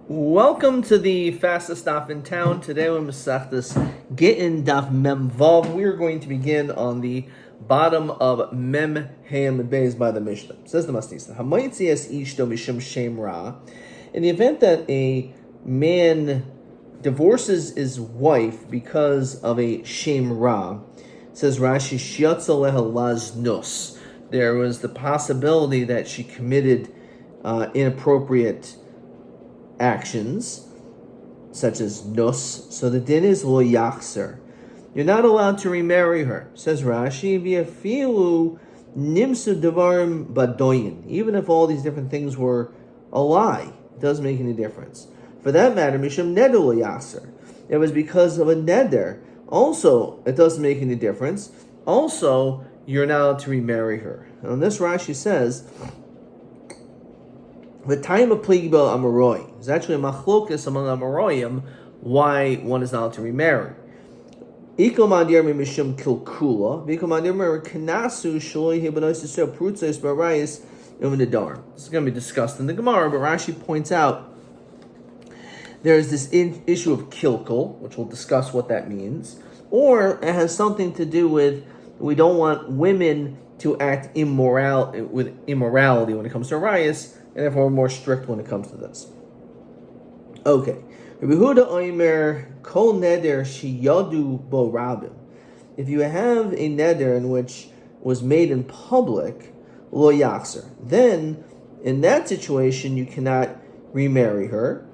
Welcome to the fastest stop in town. Today we're Masechtas Gittin Daf Mem Vav. We are going to begin on the bottom of Mem Ham Beis by the Mishnah. Says the Masnisa, Hamaytzias Ishto Mishum Shem Ra. In the event that a man divorces his wife because of a Shem Ra, says Rashi Shiatza Leha Laznus. There was the possibility that she committed inappropriate actions, such as nus. So the din is lo yachser. You're not allowed to remarry her. Says Rashi, v'afilu nimsu devarim badoyin. Even if all these different things were a lie, it doesn't make any difference. For that matter, mishum neder lo yachser. It was because of a neder. Also, it doesn't make any difference. Also, you're not allowed to remarry her. And on this, Rashi says, the time of Pligibel Amaroi is actually a machlokas among Amaroyim why one is not allowed to remarry. Ikomandir mishum kilkula, vikomandir kanasu shloi hebanois prutzos barayis uminadar. This is going to be discussed in the Gemara, but Rashi points out there is this issue of kilkul, which we'll discuss what that means, or it has something to do with we don't want women to act with immorality when it comes to rayas, and therefore we're more strict when it comes to this. Okay. Rabbi Huda Oimer Kol Neder Shiyadu Bo Rabim. If you have a neder in which was made in public, Lo Yachser, then in that situation you cannot remarry her.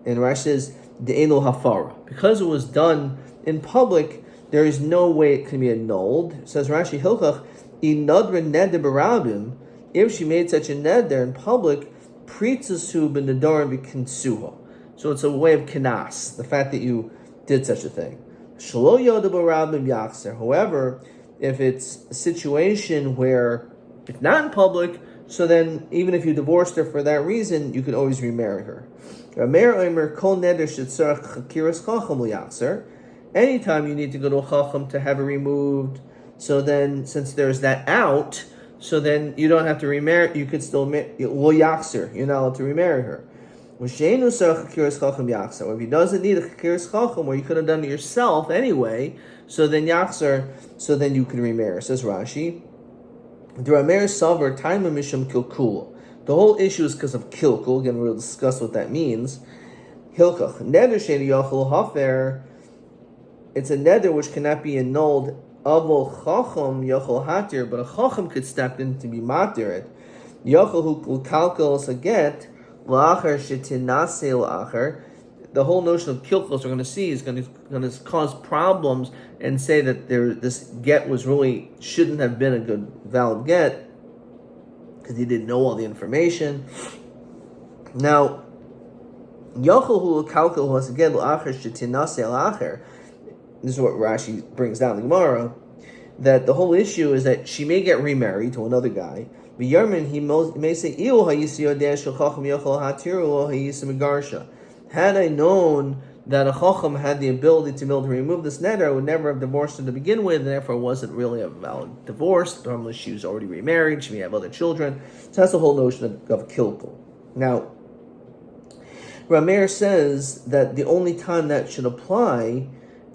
And Rashi says De'eno Hafara. Because it was done in public, there is no way it can be annulled. It says Rashi Hilchach Inadra Neder Barabim. If she made such a neder in public, pritzasu b'nedarim b'kinsuha. So it's a way of kinas, the fact that you did such a thing. Shelo yoda b'rabim yachser. However, if it's a situation where it's not in public, so then even if you divorced her for that reason, you could always remarry her. Anytime you need to go to a chacham to have it removed, so then since there's that out, so then you don't have to remarry. You could still lo yachser. You're not allowed to remarry her. Or if he doesn't need a chakiras chacham, or you could have done it yourself anyway, so then yachser. So then you can remarry. Says Rashi, the Ramer Savar Taima Mishum Kilkul. The whole issue is because of kilkul. Again, we'll discuss what that means. Hilchach neder she'en yachol hafer. It's a neder which cannot be annulled. Avol chacham yachol hatir, but a chacham could step in to be matir it. Yachol hu kalkals a get la'achar shetinase la'achar. The whole notion of kilkos we're going to see is going to cause problems and say that this get shouldn't have been a good valid get because he didn't know all the information. Now, yachol hu kalkal has a get la'achar shetinase la'achar. This is what Rashi brings down in the Gemara, that the whole issue is that she may get remarried to another guy. But Yerman, he may say, had I known that a chacham had the ability to be able to remove this neder, I would never have divorced her to begin with, and therefore it wasn't really a valid divorce. Normally she was already remarried, she may have other children. So that's the whole notion of kilkul. Now, Rameir says that the only time that should apply,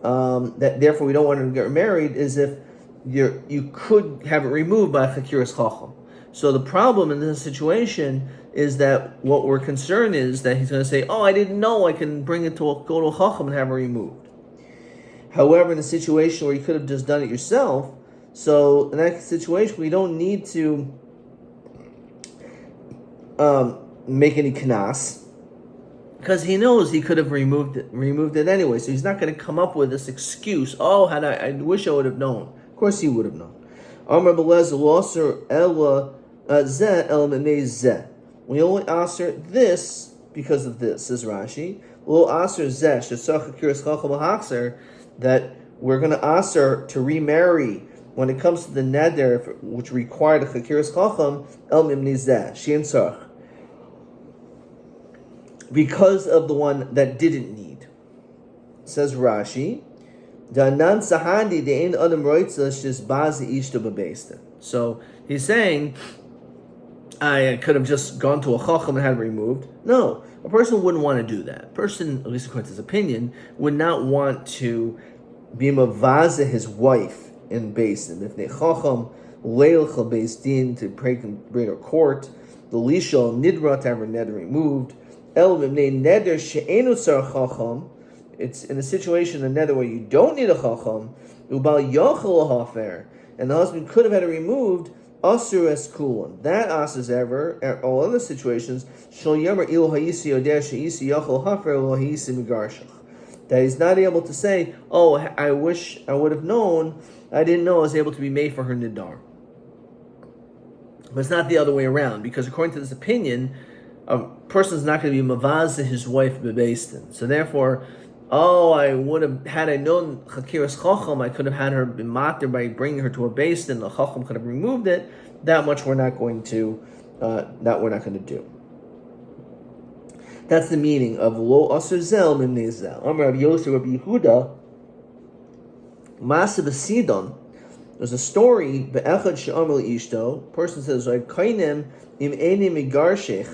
that therefore we don't want her to get married, is if you could have it removed by a chakiras chacham. So the problem in this situation is that what we're concerned is that he's going to say, "Oh, I didn't know I can bring it go to a chacham and have it removed." However, in a situation where you could have just done it yourself, so in that situation we don't need to make any knas, because he knows he could have removed it anyway. So he's not going to come up with this excuse. Oh, I wish I would have known. Of course he would have known. We only answer this because of this, says Rashi. That we're going to answer to remarry when it comes to the neder, which required a chakiras chacham, el mimnei zeh, she'en tzarach, because of the one that didn't need. Says Rashi, so he's saying, I could have just gone to a chacham and had it removed. No, a person wouldn't want to do that. A person, at least according to his opinion, would not want to be mavaza his wife in Beis Din. If they chacham leilcha Beis Din to bring her court, the lishal nidra to have her neder removed. El v'mnei neder she'enu tzar chacham. It's in a situation, a neder where you don't need a chacham. Ubal yochel hafer, and the husband could have had it removed. Asur es kulon. That asers ever. All other situations. Shal yomer il ha'isi odeh she'isi yochel hafer lo ha'isi migarshach. That he's not able to say, oh, I wish I would have known. I didn't know I was able to be made for her nidar. But it's not the other way around, because according to this opinion, a person's not going to be mavaz his wife bebeis din. So therefore, I would have, had I known chakiras chacham, I could have had her be mater by bringing her to a beis din. The chacham could have removed it. That much we're not going to do. That's the meaning of lo asur zel mimnei zel. Amar Rabbi Yosef Rabbi Yehuda Masa b'sidon. There's a story be'echad she'amar ishto. Person says, "I kainem im eni migarshech."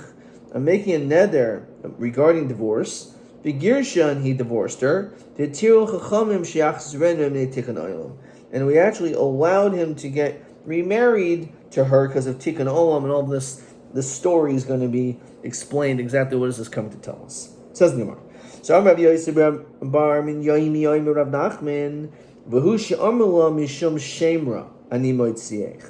I'm making a neder regarding divorce. V'girshan, he divorced her. V'tiru chachamim she'achzis renu imnei tikkun olam. And we actually allowed him to get remarried to her because of tikkun olam, and all this. This story is going to be explained exactly what is this coming to tell us. It says in the Gemara. So I'm Rabbi Yosef bar min Yomi Yomi Rav Nachman v'hu she'amula mishum shemra ani moitziech.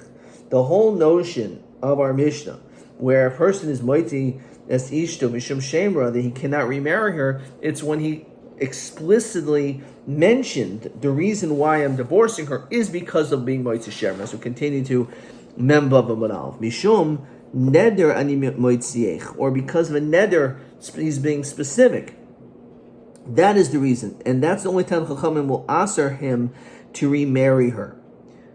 The whole notion of our Mishnah, where a person is moiti as ishto mishum shemra, that he cannot remarry her, it's when he explicitly mentioned the reason why I'm divorcing her is because of being moitzi shemra. So continue to memba v'manav mishum neder ani moitziech, or because of a neder, he's being specific. That is the reason, and that's the only time Chachamim will aser him to remarry her,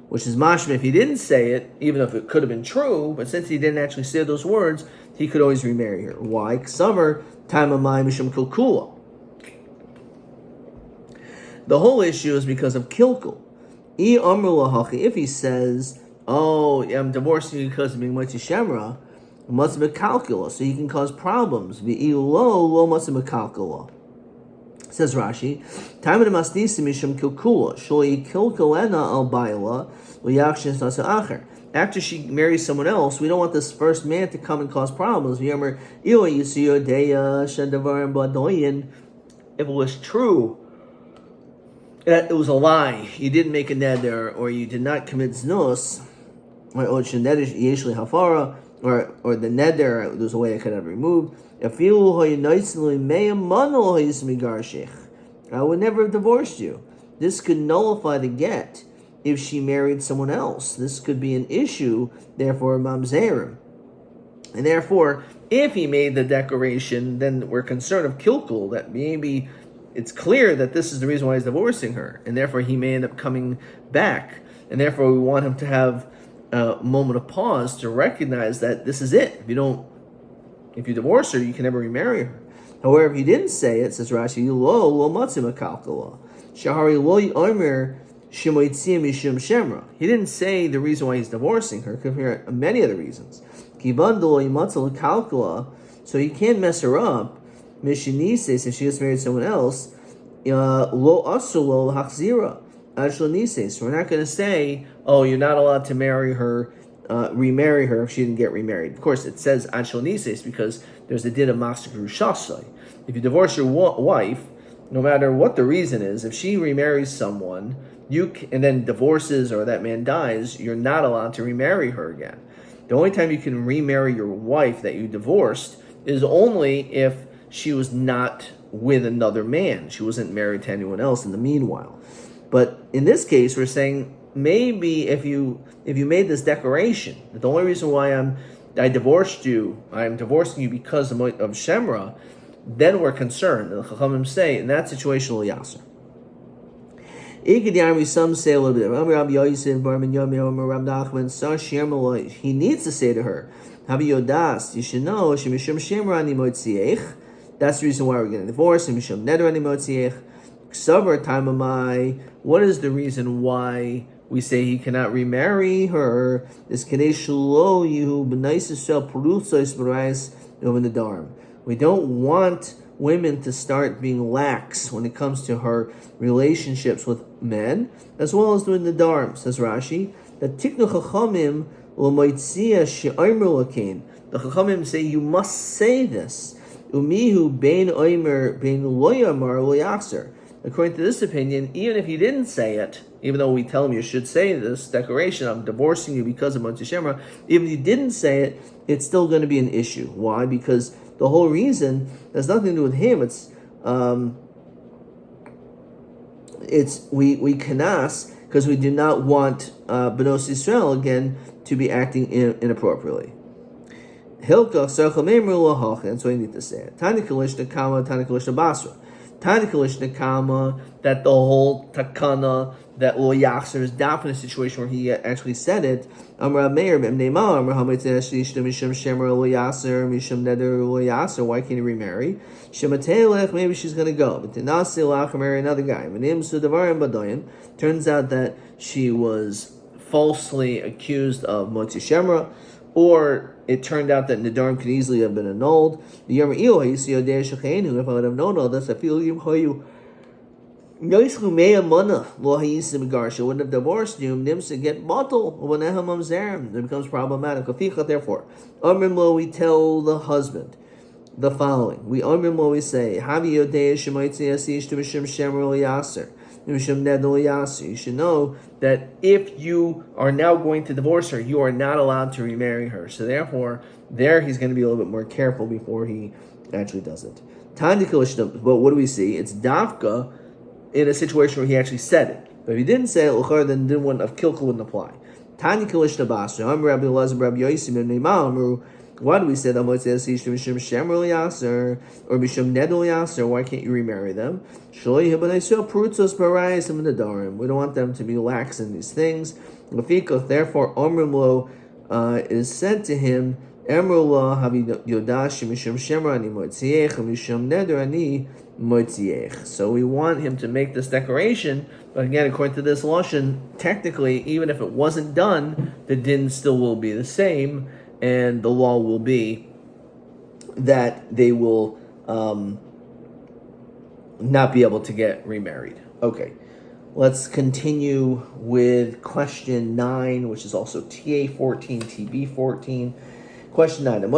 which is mashma. If he didn't say it, even if it could have been true, but since he didn't actually say those words, he could always remarry her. Why? Summer time of my mishum kilkula. The whole issue is because of kilkul. If he says, "Oh, I'm divorcing you because of being moitzi shemra," must be calcula, so he can cause problems. Lo must be calcula. Says Rashi, "Time of the masnisi mishum kilkula, sholi kilkulena al baila uyakshin sasa acher." After she marries someone else, we don't want this first man to come and cause problems. If it was true that it was a lie, you didn't make a neder, or you did not commit znus, or the neder, there's a way I could have removed. I would never have divorced you. This could nullify the get if she married someone else. This could be an issue, therefore, mamzerim. And therefore, if he made the declaration, then we're concerned of kilkul, that maybe it's clear that this is the reason why he's divorcing her, and therefore he may end up coming back. And therefore, we want him to have a moment of pause to recognize that this is it. If you divorce her, you can never remarry her. However, if he didn't say it, says Rashi, lo matzim akalkala. Shahari lo yomer shemoitzim mishum shemra. He didn't say the reason why he's divorcing her, because there are many other reasons. Kivan lo yimatzal akalkala, so he can't mess her up. Mishinises, if she just married someone else, lo asulo hachzira. Ashla, we're not going to say, oh, you're not allowed to marry her, remarry her if she didn't get remarried. Of course, it says Ashla because there's the din of Master Grushasai. If you divorce your wife, no matter what the reason is, if she remarries someone, and then divorces or that man dies, you're not allowed to remarry her again. The only time you can remarry your wife that you divorced is only if she was not with another man. She wasn't married to anyone else in the meanwhile. But in this case, we're saying maybe if you made this declaration that the only reason why I divorced you, I'm divorcing you because of Shemra, then we're concerned. And the Chachamim say in that situation, Lo Yaser. Some say a little bit. He needs to say to her, you should know, that's the reason why we're getting divorced. What is the reason why we say he cannot remarry her is Kadei Shelo Yehu B'nais Yisrael Perutzos B'rais Yom Nedarim. We don't want women to start being lax when it comes to her relationships with men, as well as doing the Nedarim, says Rashi. That Tiknu Chachamim L'Moitzia She'omer L'Kain. The Chachamim say you must say this. Umihu Bein Omer Bein Lo Yamar Lo Yachzer. According to this opinion, even if he didn't say it, even though we tell him you should say this declaration, I'm divorcing you because of Motzi Shemra, even if you didn't say it, it's still going to be an issue. Why? Because the whole reason has nothing to do with him. We kanas because we do not want Benos Yisrael again to be acting inappropriately. Hilka Sarchamemru Lahachan, so you need to say it. Tani Kalishna Kama, Tani Kalishna Basra. Tani Kalishna Kama, that the whole takana, that Lo Yachzer is down in a situation where he actually said it. Amra Meir Bem Neima, Amra Hamitz Ishta Misham Shemra Lo Yachzer, Misham Neder Lo Yachzer, why can't he remarry? Shematelech, maybe she's going to go. But Tinasi Lach, marry another guy. Menim Sudavarim Badoyim. Turns out that she was falsely accused of Motzi Shemra, or it turned out that Nedarim could easily have been annulled. The Yom if I would have known all this, I feel you she wouldn't have divorced you. Nimsa get bottle. It becomes problematic. Therefore, we tell the husband the following. We say, you should know that if you are now going to divorce her, you are not allowed to remarry her. So therefore, there he's going to be a little bit more careful before he actually does it. But what do we see? It's dafka in a situation where he actually said it. But if he didn't say it, then the one of kilkel wouldn't apply. Tani Kalishna Basra, Rabbi Elazar, Rabbi Yosim, and Neimah, why do we say that Mishum Shemrel Yaser or Mishum Nedel Yaser? Why can't you remarry them? We don't want them to be lax in these things. Therefore, Omrimlo is said to him, Emrullah Havi Yodash Mishum Shemra Ani Motziech Mishum Neder Ani Motziech. So we want him to make this declaration, but again, according to this lashon, technically, even if it wasn't done, the din still will be the same. And the law will be that they will not be able to get remarried. Okay, let's continue with question 9, which is also TA 14, TB 14. Question 9. So the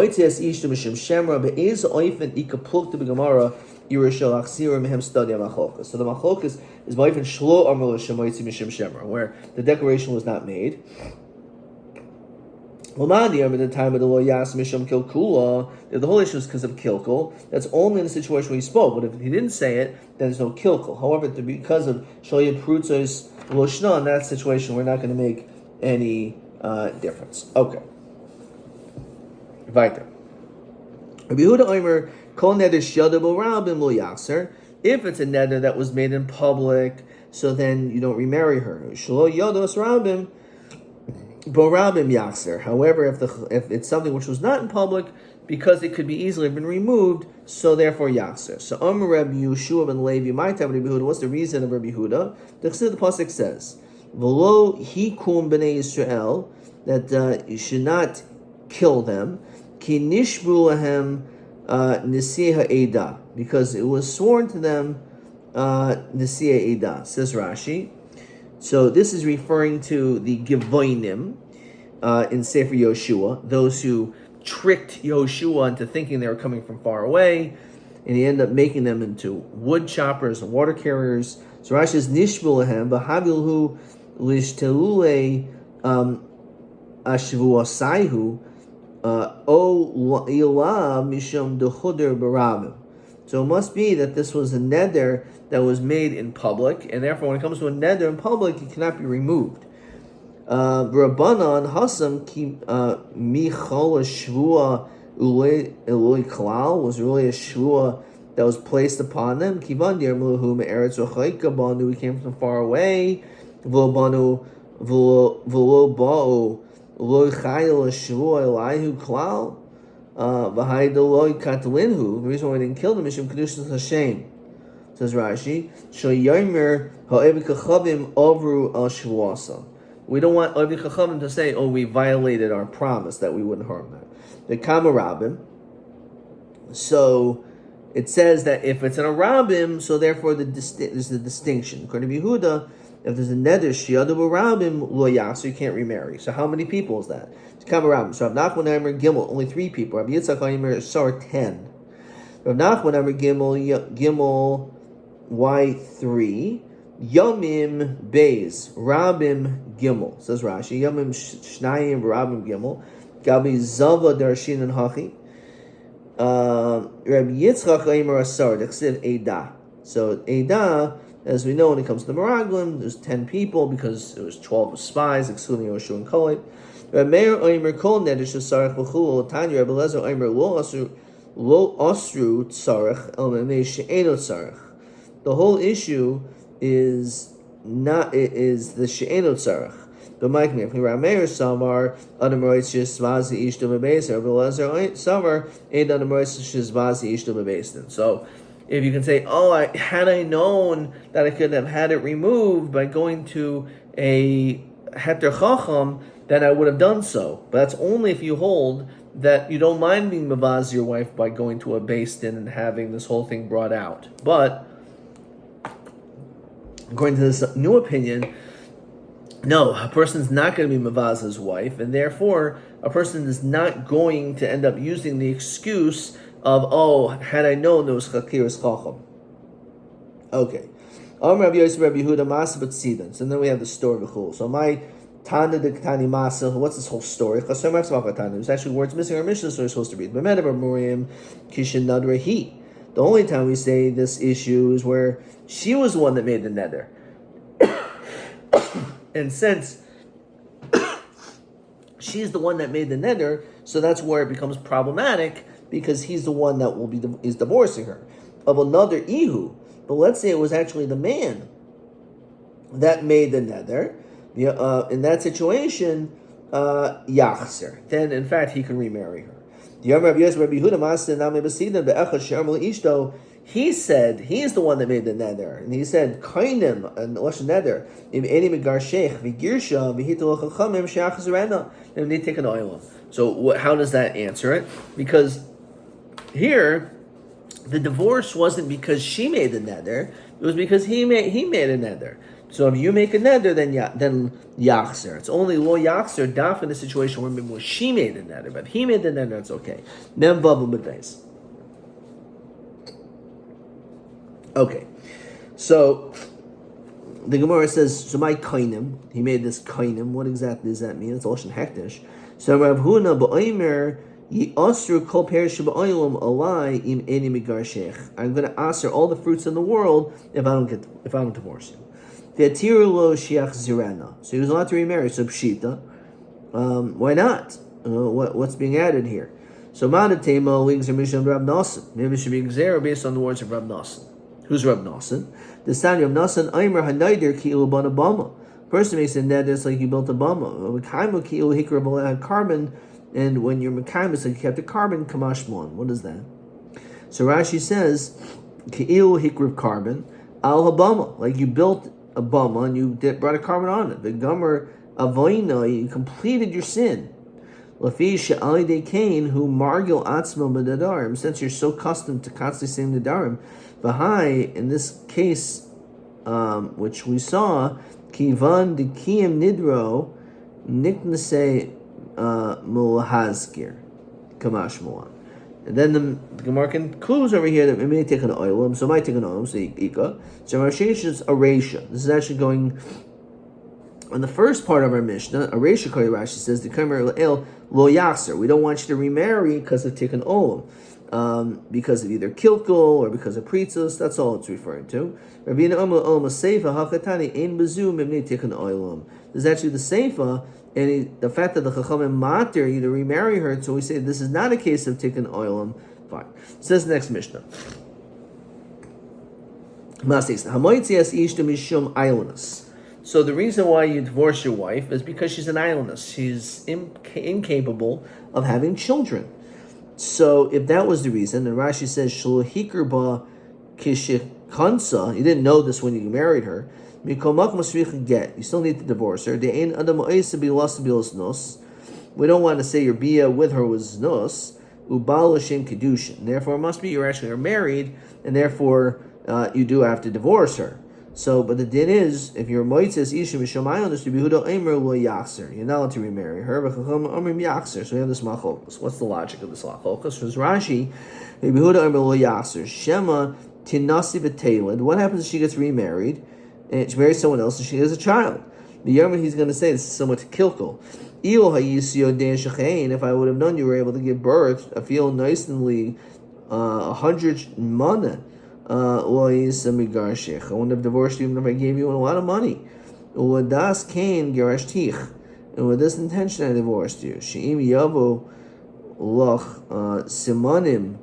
machlokas is where the declaration was not made. At the time of the law, Yas Misham Kilkula, the whole issue is because of Kilkul. That's only in the situation where he spoke. But if he didn't say it, then there's no Kilkul. However, because of Shoyim Prutzos Loshna, in that situation, we're not going to make any difference. Okay. Weiter. Rabbi Yehuda Omer, Kol Neder Shada Borabim Lo Yaser. If it's a neder that was made in public, so then you don't remarry her. Shlo Yodos Rabim. Borabim Yachzer. However, if it's something which was not in public, because it could be easily been removed, so therefore Yachzer. So Rabbi Yeshua ben Levi, my time Rabbi Yehuda. What's the reason of Rabbi Yehuda? The pasuk says, "V'lo hikum b'nei Yisrael," that you should not kill them. Ki nishbu lahem nesiha eda, because it was sworn to them nesiha eda. Says Rashi. So this is referring to the Givoinim in Sefer Yoshua, those who tricked Yoshua into thinking they were coming from far away, and he ended up making them into wood choppers and water carriers. So Rashi says, Nishbu lahem v'havilhu lishtelule ashvuasaihu o ilah mishum dechuder barabim. So it must be that this was a neder that was made in public, and therefore when it comes to a neder in public, it cannot be removed. Rabbanan hasam ki michol shvua uloi klal was really a shvua that was placed upon them. Kivan dir mluhu me'eretz rochaika banu, we came from far away. V'lo banu v'lo ba'u lo chayil shvua elayhu klal. The reason why they didn't kill them is Kedushas Hashem. Says Rashi, Shoyomer ha'evik hachavim avru al shvuasa. We don't want Ovi Chachamim to say, oh, we violated our promise that we wouldn't harm that. The Kama Rabbim. So it says that if it's in a Rabbim, so therefore there's a distinction. According to Yehuda, if there's a neder shiadu Rabbim lo yasu, you can't remarry. So how many people is that? It's Kama Rabbim. So Rav Nachman Eimer Gimel, only 3 people. Rabbi Yitzchak Eimer Sar 10. Rav Nachman Eimer Gimel Y3. Yomim Beis Rabbim Gimel, says Rashi. Yomim Shnayim Rabbim Gimel. Gabi Zava Darshin and Hachi. Rabbi Yitzchak Eimer Asar Dechsiv Eidah. So Eidah, as we know, when it comes to the Meraglim, there's 10 people because there was 12 spies, excluding Yoshu and Kaleb. Rabbi Meir Eimer Kol Nedish Sarach B'Chul Tanya. Rabbi Lezer Eimer Lo Asru Tzarech El Memei She'eno Tzarech. The whole issue is the She'eno Tzarech. The Mike me, Rameir Samar, Adamoritz Vazi Ishtu Mebesen, Belezer Samar, Aid Adamoritz Vazi Ishtu Mebesen. So if you can say, had I known that I could have had it removed by going to a Heter Chacham, then I would have done so. But that's only if you hold that you don't mind being Mavaz your wife by going to a Beis Din and having this whole thing brought out. But according to this new opinion, no, a person's not going to be Mavaz's wife, and therefore a person is not going to end up using the excuse of, had I known there was Chakiras Chacham. Okay. So then we have the story of Chul. So my Tana de Ketani Masa, what's this whole story? There's actually words missing in our Mishnah, so we're supposed to read. The only time we say this issue is where she was the one that made the neder. And since she's the one that made the neder, so that's where it becomes problematic, because he's the one that is divorcing her. Of another ihu, but let's say it was actually the man that made the neder. In that situation, yachzer. Then, in fact, he can remarry her. He said, he's the one that made the neder. And he said, Kainim, and Lashon neder, if any megar sheikh, vigirsha, vihitol chachamim, sheach zerena, and they take an oil. So how does that answer it? Because here, the divorce wasn't because she made the neder, it was because he made a neder. So if you make a neder, then yachzer. It's only lo yachzer, daf in the situation where she made the neder, but if he made the neder, it's okay. Nem bubble b'deis. Okay, so the Gemara says, so my kainim, he made this kainim. What exactly does that mean? It's Lashon hektish. So Rav Huna ba'omer yi'asru kol perish ba'olam alai im eni migar sheikh. I'm going to asr all the fruits in the world if I don't divorce you. V'atiru lo shiach zirana. So he was allowed to remarry. So pshita, why not? What's being added here? So madatema wings are misham Rab Nasan. Maybe it should be exer based on the words of Rab Nasan. Who's Rab Nasan? The son of Nasan Aimer Hanaider Ki'il Ban Bama. Person makes a neder, it's like you built a bama. Mekaimu Ki'il Hikra had carbon, and when you're Mekaimu, it's like you kept the carbon, Kamashmon. What is that? So Rashi says, Ki'il Hikra carbon, Al Habama, like you built a bama and you brought a carbon on it. The Gomer Avoina, you completed your sin. Lafi Sha'ali De Kain, who Margil Atzmo B'Nadarim, since you're so accustomed to constantly saying Nadarim, V'hai, in this case, which we saw, Kivan de Kiyam Nidro, Niknase Mulahazkir, Kamash Mulan. And then the Gemara concludes over here that we may take an oilam, so might take an oilam, so Ika. So Rashesh is a Resha. This is actually going on the first part of our Mishnah. A Resha Kari Rashi says, the Kamer El Lo Yachzer. We don't want you to remarry because of Tikkun Olam. Because of either kilkul or because of pritzos, that's all it's referring to. There's actually the seifa, and the fact that the chachamim matir you to remarry her, so we say this is not a case of tikkun oilam. Fine. It says the next Mishnah. So the reason why you divorce your wife is because she's an islandess. She's incapable of having children. So if that was the reason, and Rashi says Shlo Hikr Ba Kishik Kansa, you didn't know this when you married her, Get. You still need to divorce her. We don't want to say your bia with her was nus. Ubal Hashem kedushin. Therefore, it must be you actually are married, and therefore you do have to divorce her. So, but the din is, if you're moitzes isha mishamayonus to Yehuda Eimer lo yachzer, you're not allowed to remarry her. V'chacham omrim yachzer. So we have this machlokas. What's the logic of this machlokas? Because Rashi, Yehuda Eimer lo yachzer. Shema tinasi v'teiled. What happens if she gets remarried and she marries someone else and she has a child? The Yerman he's going to say this is somewhat kilkel. If I would have known you were able to give birth, I feel nicely 100 mana. I wouldn't have divorced you even if I gave you a lot of money. And with this intention I divorced you. She'im yavo loch simanim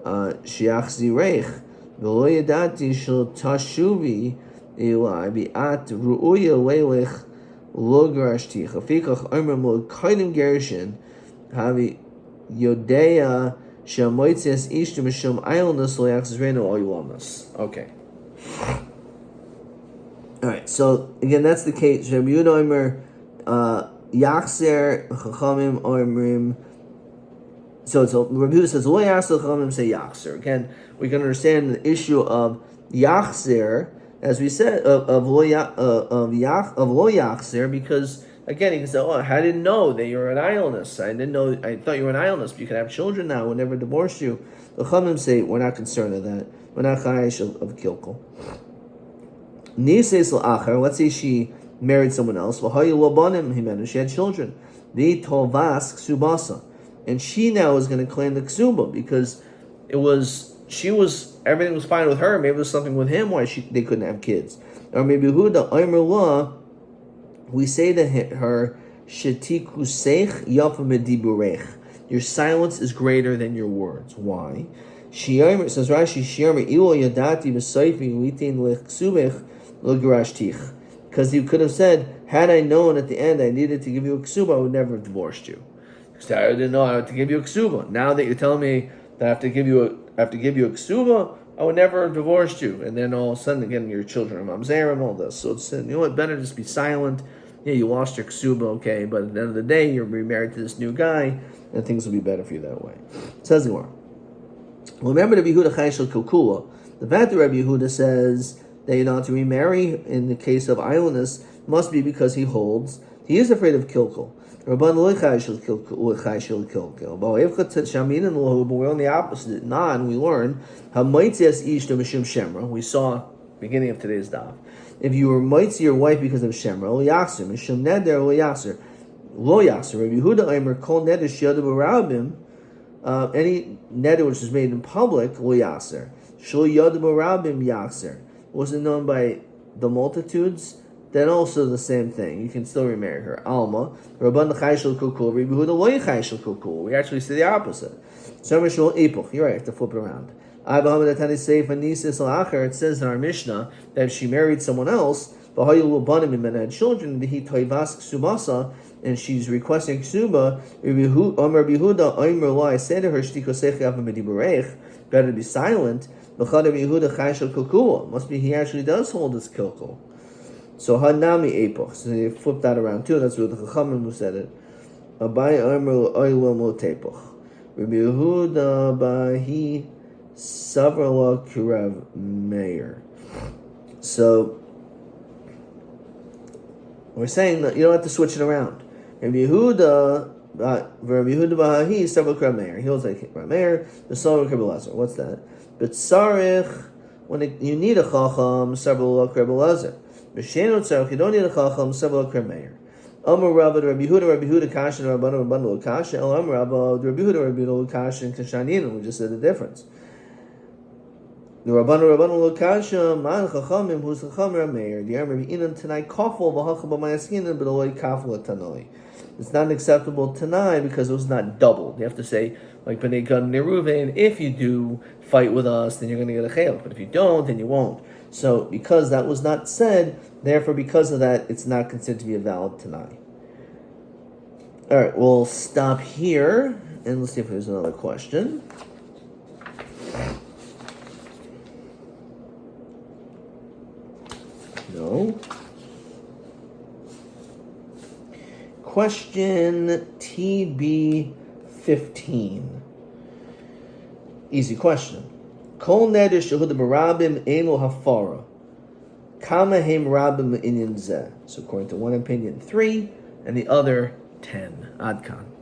shiachzirech v'lo yadati shel tashuvi elai bi'at ru'uya leilech lo garashtich. Afikach omer mo kaidim gerishin havi yodea. Okay. All right. So again, that's the case. Rabbi Yehuda Omer Yachzer Chachamim Omrim. So Rabbi Yehuda says Lo Yachzer Chachamim say Yachzer. Again, we can understand the issue of Yachzer, as we said, of Lo Yachzer, because again, he can say, "Oh, I didn't know that you're an idleness. I thought you were an idleness. But you can have children now. We'll never divorce you." The Chachamim say, "We're not concerned of that. We're not chayish of kilkel." Nises l'achar. Let's say she married someone else. V'hayu lo banim himenu. She had children. The tovas ksubasa, and she now is going to claim the ksuba because everything was fine with her. Maybe it was something with him why they couldn't have kids, or maybe Huda Omer law. We say to her, "Shetikusech yafa mediburech." Your silence is greater than your words. Why? Shiyomer says Rashi, "Shiyomer ilo yadati v'sayfi uitin lechsubech logarashtich." Because he could have said, "Had I known at the end I needed to give you a ksuba, I would never have divorced you." Because I didn't know I had to give you a ksuba. Now that you're telling me that I have to give you a ksuba, I would never have divorced you. And then all of a sudden, again, your children are mamzer and all this. So it's, you know what, better just be silent. Yeah, you lost your ksuba, okay, but at the end of the day, you're remarried to this new guy, and things will be better for you that way. Says the Gemara. Remember the Yehuda Chayshel Kukula. The fact that Rabbi Yehuda says that you're not to remarry in the case of idleness must be because he is afraid of kilkel. Rabban lo Chayshel kilkel. But we're on the opposite. We learn how Maitzias Ishta Mishum Shemra. We saw beginning of today's daf. If you were mitzi your wife because of Shemra, lo yachzer, mishum neder lo yachzer. Rabbi Yehuda Omer kol neder sheyadu b'rabim, any neder which is made in public, lo yachzer. Shlo yadu b'rabim yachzer. Wasn't known by the multitudes, then also the same thing. You can still remarry her. Alma, Rabban l'chayshel kukul, Rabbi Yehuda lo yichayshel kukul. We actually say the opposite. Somer shol epoch. You're right, I have to flip it around. It says in our Mishnah that if she married someone else, had children, and she's requesting ksuba, I say to her, better be silent. Must be he actually does hold his kilkel. So hanami epoch. So they flip that around too. That's what the Chachamim who said it. Abai omer oilom lo tepoch. Rabbi Yehuda bahi Savrala Kirav Meir. So we're saying that you don't have to switch it around. Rabbi Yehuda Bahahi Savrala Kirav Meir. He holds like Kirav Meir. The Savrala Kirav Lazar. What's that? But Sarich, you need a Chacham, Savrala Kirav Lazar. B'Shenot Sarich, you don't need a Chacham, Savrala Kirav Meir. Amar Rabbi Yehuda Kasha, Rabban Kasha. El Amar Rabbi Yehuda Kasha, and Kashanin. We just said the difference. The Rabbanu Lokasha Man Chachamim who's Chachamim Meir. The Rabbi Inan Tanai Kafel v'Hacham b'Mayaskinan b'Eloi Kafel Tanoi. It's not acceptable Tanai because it was not doubled. You have to say like Bnei Gad and Neruven. If you do fight with us, then you're going to get a chayil. But if you don't, then you won't. So because that was not said, therefore because of that, it's not considered to be a valid Tanai. All right, we'll stop here and let's see if there's another question. No. Question TB 15. Easy question. Kol neder shehud merabim eno hafara. Kama hem rabim inyan zeh. So according to one opinion, 3, and the other 10. Adkan.